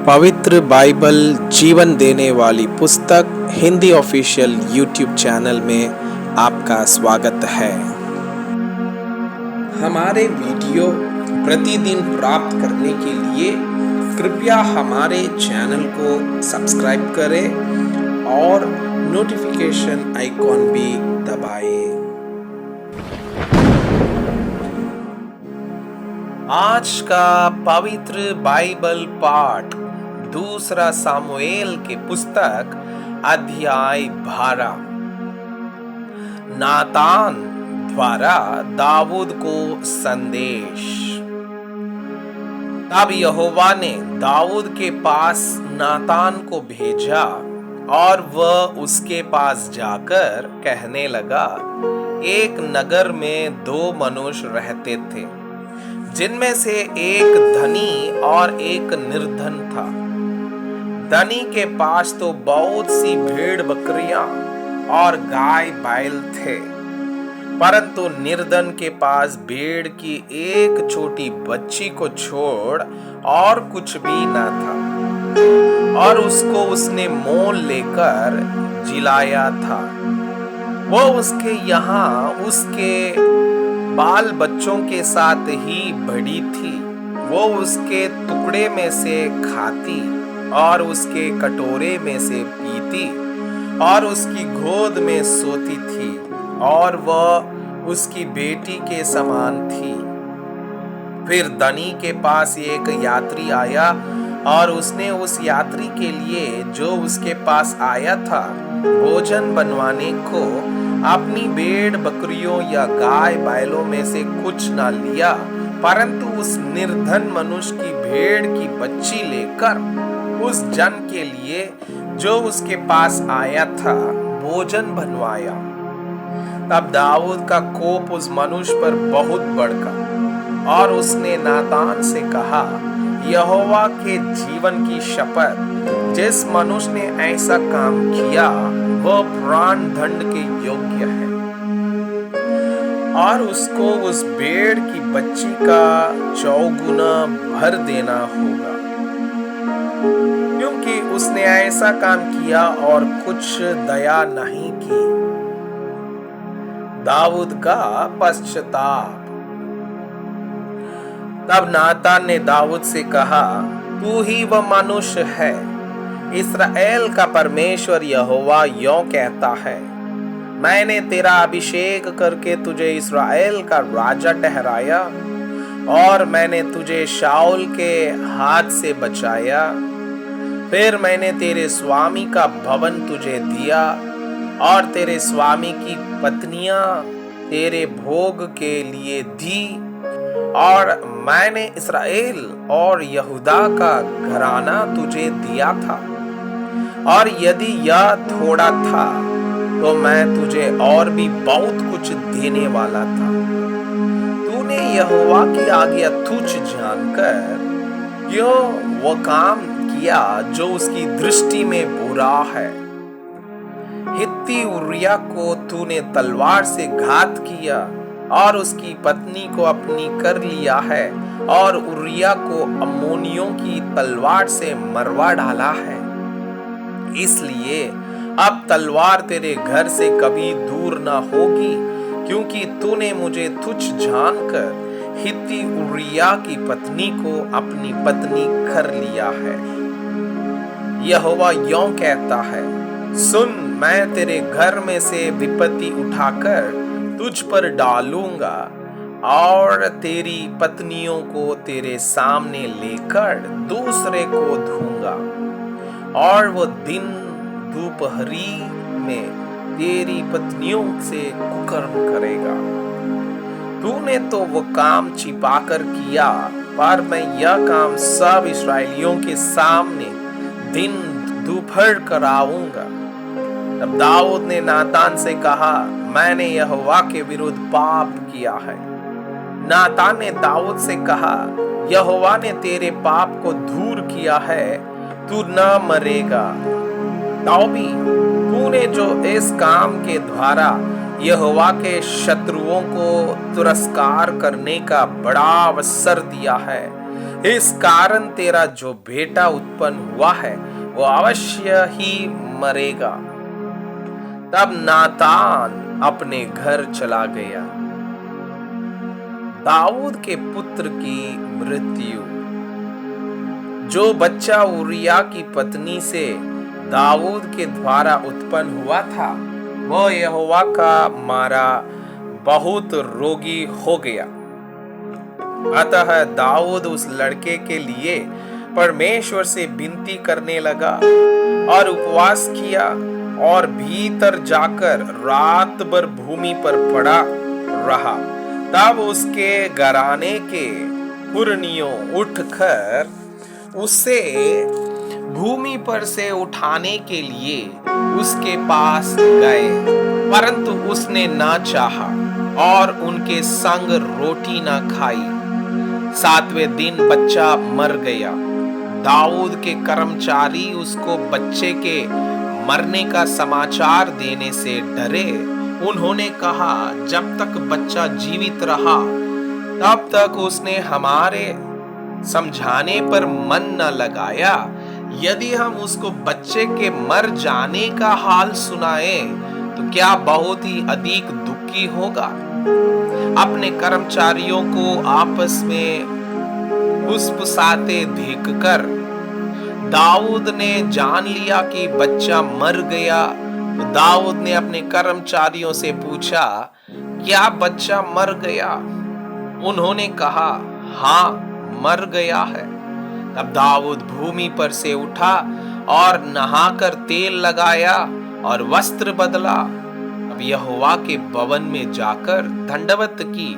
पवित्र बाइबल जीवन देने वाली पुस्तक हिंदी ऑफिशियल यूट्यूब चैनल में आपका स्वागत है। हमारे वीडियो प्रतिदिन प्राप्त करने के लिए कृपया हमारे चैनल को सब्सक्राइब करें और नोटिफिकेशन आइकॉन भी दबाएं। आज का पवित्र बाइबल पाठ दूसरा सामुएल के पुस्तक अध्याय 12। नातान द्वारा दाऊद को संदेश। तब यहोवा ने दाऊद के पास नातान को भेजा और वह उसके पास जाकर कहने लगा, एक नगर में 2 मनुष्य रहते थे, जिनमें से एक धनी और एक निर्धन था। धनी के पास तो बहुत सी भेड़ बकरियां और गाय बैल थे, परंतु निर्धन के पास भेड़ की एक छोटी बच्ची को छोड़ और कुछ भी न था, और उसको उसने मोल लेकर जिलाया था। वो उसके यहाँ उसके बाल बच्चों के साथ ही बड़ी थी। वो उसके टुकड़े में से खाती और उसके कटोरे में से पीती और उसकी गोद में सोती थी, और वह उसकी बेटी के समान थी। फिर धनी के पास एक यात्री आया और उसने उस यात्री के लिए, जो उसके पास आया था, भोजन बनवाने को अपनी भेड़ बकरियों या गाय बैलों में से कुछ न लिया, परंतु उस निर्धन मनुष्य की भेड़ की बच्ची लेकर उस जन के लिए, जो उसके पास आया था, भोजन बनवाया। तब दाऊद का कोप उस मनुष्य पर बहुत भड़का और उसने नातान से कहा, यहोवा के जीवन की शपथ, जिस मनुष्य ने ऐसा काम किया वह प्राण दंड के योग्य है, और उसको उस भेड़ की बच्ची का 4 गुना भर देना होगा, क्योंकि उसने ऐसा काम किया और कुछ दया नहीं की। दाऊद का पश्चाताप। तब नातान ने दाऊद से कहा, तू ही वह मनुष्य है। इस्राएल का परमेश्वर यहोवा यों कहता है, मैंने तेरा अभिषेक करके तुझे इस्राएल का राजा ठहराया, और मैंने तुझे शाऊल के हाथ से बचाया। फिर मैंने तेरे स्वामी का भवन तुझे दिया, और तेरे स्वामी की पत्नियां तेरे भोग के लिए दी, और मैंने इस्राएल और यहूदा का घराना तुझे दिया था। और यदि यह थोड़ा था तो मैं तुझे और भी बहुत कुछ देने वाला था। तूने यहोवा की आज्ञा तुच्छ जानकर क्यों वह काम किया जो उसकी दृष्टि में बुरा है। हित्ती उरिया को तूने तलवार से घात किया और उसकी पत्नी को अपनी कर लिया है, और उरिया को अम्मोनियों की तलवार से मरवा डाला है। इसलिए अब तलवार तेरे घर से कभी दूर ना होगी, क्योंकि तूने मुझे तुच्छ जानकर हित्ती उरिया की पत्नी को अपनी पत्नी कर लिया है। यहोवा यों कहता है, सुन, मैं तेरे घर में से विपत्ति उठाकर तुझ पर डालूंगा, और तेरी पत्नियों को तेरे सामने लेकर दूसरे को दूंगा, और वो दिन दोपहरी में तेरी पत्नियों से कुकर्म करेगा। तूने तो वो काम छिपाकर किया, पर मैं यह काम सब इस्राएलियों के सामने दिन दोपहर कराऊंगा। तब दाऊद ने नातान से कहा, मैंने यहोवा के विरुद्ध पाप किया है। नातान ने दाऊद से कहा, यहोवा ने तेरे पाप को दूर किया है, तू न मरेगा। तौबी तूने जो इस काम के द्वारा यहोवा के शत्रुओं को तिरस्कार करने का बड़ा अवसर दिया है, इस कारण तेरा जो बेटा उत्पन्न हुआ है वो अवश्य ही मरेगा। तब नातान अपने घर चला गया। दाऊद के पुत्र की मृत्यु। जो बच्चा उरिया की पत्नी से दाऊद के द्वारा उत्पन्न हुआ था वो यहोवा का मारा बहुत रोगी हो गया। अतः दाऊद उस लड़के के लिए परमेश्वर से विनती करने लगा और उपवास किया और भीतर जाकर रात भर भूमि पर पड़ा रहा। तब उसके घराने के पुरनियों उठकर उसे भूमि पर से उठाने के लिए उसके पास गए, परंतु उसने ना चाहा और उनके संग रोटी ना खाई। 7वें दिन बच्चा मर गया। दाऊद के कर्मचारी उसको बच्चे के मरने का समाचार देने से डरे। उन्होंने कहा, जब तक बच्चा जीवित रहा तब तक उसने हमारे समझाने पर मन न लगाया। यदि हम उसको बच्चे के मर जाने का हाल सुनाए तो क्या बहुत ही अधिक दुखी होगा। अपने कर्मचारियों को आपस में फुसफुसाते देखकर दाऊद ने जान लिया कि बच्चा मर गया। तो दाऊद ने अपने कर्मचारियों से पूछा, क्या बच्चा मर गया? उन्होंने कहा, हाँ, मर गया है। तब दाऊद भूमि पर से उठा और नहाकर तेल लगाया और वस्त्र बदला। अब यहोवा के भवन में जाकर दंडवत की,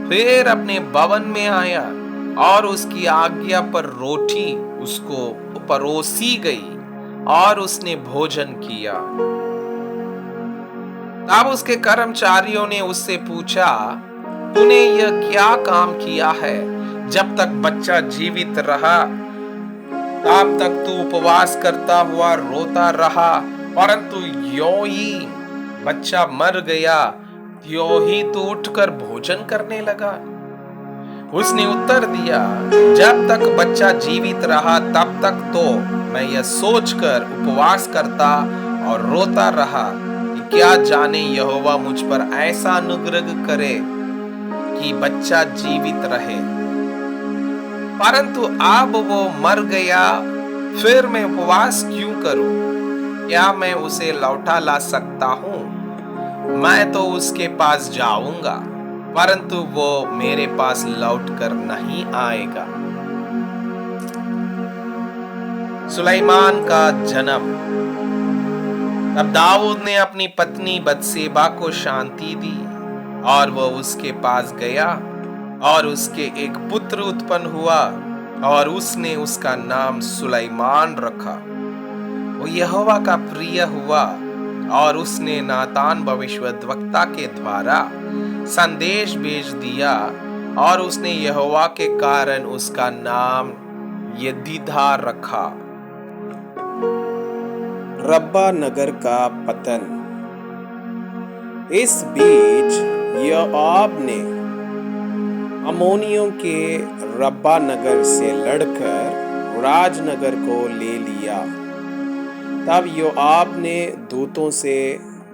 फिर अपने भवन में आया और उसकी आज्ञा पर रोटी उसको परोसी गई और उसने भोजन किया। तब उसके कर्मचारियों ने उससे पूछा, तूने यह क्या काम किया है? जब तक बच्चा जीवित रहा तब तक तू उपवास करता हुआ रोता रहा, परंतु यों ही बच्चा मर गया त्यों ही तू उठकर भोजन करने लगा। उसने उत्तर दिया, जब तक बच्चा जीवित रहा तब तक तो मैं यह सोचकर उपवास करता और रोता रहा कि क्या जाने यहोवा मुझ पर ऐसा अनुग्रह करे कि बच्चा जीवित रहे। परंतु अब वो मर गया, फिर मैं उपवास क्यों करूं? क्या मैं उसे लौटा ला सकता हूं? मैं तो उसके पास जाऊंगा, परंतु वो मेरे पास लौट कर नहीं आएगा। सुलेमान का जन्म। अब दाऊद ने अपनी पत्नी बत्सेबा को शांति दी और वह उसके पास गया और उसके एक पुत्र उत्पन्न हुआ और उसने उसका नाम सुलेमान रखा। वो यहोवा का प्रिय हुआ और उसने नातान भविष्यद्वक्ता के द्वारा संदेश भेज दिया और उसने यहोवा के कारण उसका नाम यदीदा रखा। रब्बा नगर का पतन। इस बीच योआब ने अम्मोनियों के रब्बा नगर से लड़कर राजनगर को ले लिया। तब योआब ने दूतों से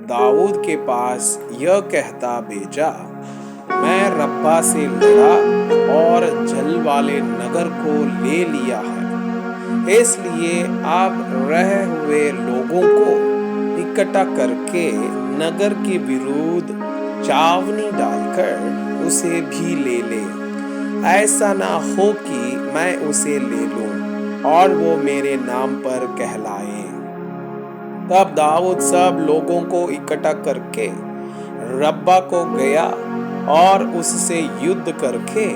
दाऊद के पास यह कहता भेजा, मैं रब्बा से लड़ा और जल वाले नगर को ले लिया है, इसलिए अब रहे हुए लोगों को इकट्ठा करके नगर के विरुद्ध चावनी डालकर उसे भी ले ले। ऐसा ना हो कि मैं उसे ले लूं और वो मेरे नाम पर कहलाए। तब दाऊद सब लोगों को इकट्ठा करके रब्बा को गया और उससे युद्ध करके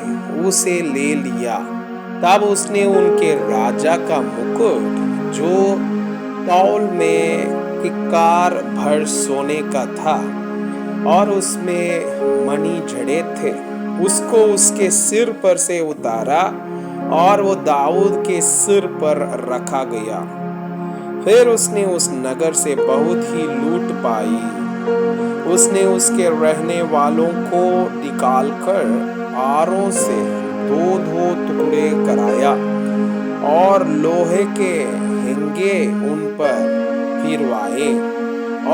उसे ले लिया। तब उसने उनके राजा का मुकुट जो तौल में किक्कार भर सोने का था और उसमें मणि जड़े थे, उसको उसके सिर पर से उतारा और वो दाऊद के सिर पर रखा गया। फिर उसने उस नगर से बहुत ही लूट पाई। उसने उसके रहने वालों को निकालकर आरों से दो टुकड़े कराया और लोहे के हिंगे उन पर फिरवाए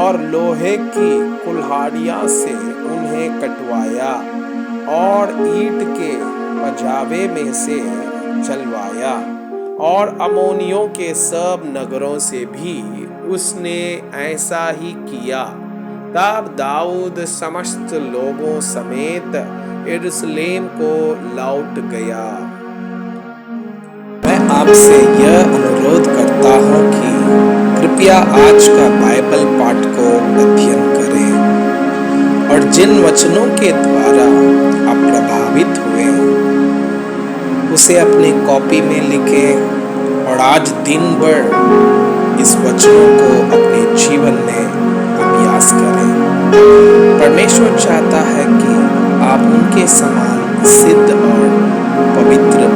और लोहे की कुल्हाड़ियां से उन्हें कटवाया और ईंट के पजावे में से चलवाया और अमोनियों के सब नगरों से भी उसने ऐसा ही किया। तब दाऊद समस्त लोगों समेत यरूशलेम को लौट गया। मैं आपसे यह अनुरोध करता हूँ कि कृपया आज का बाइबल पाठ को अध्ययन करें और जिन वचनों के द्वारा आप प्रभावित हुए उसे अपनी कॉपी में लिखें और आज दिन भर इस वचनों को अपने जीवन में अभ्यास करें। परमेश्वर चाहता है कि आप उनके समान सिद्ध और पवित्र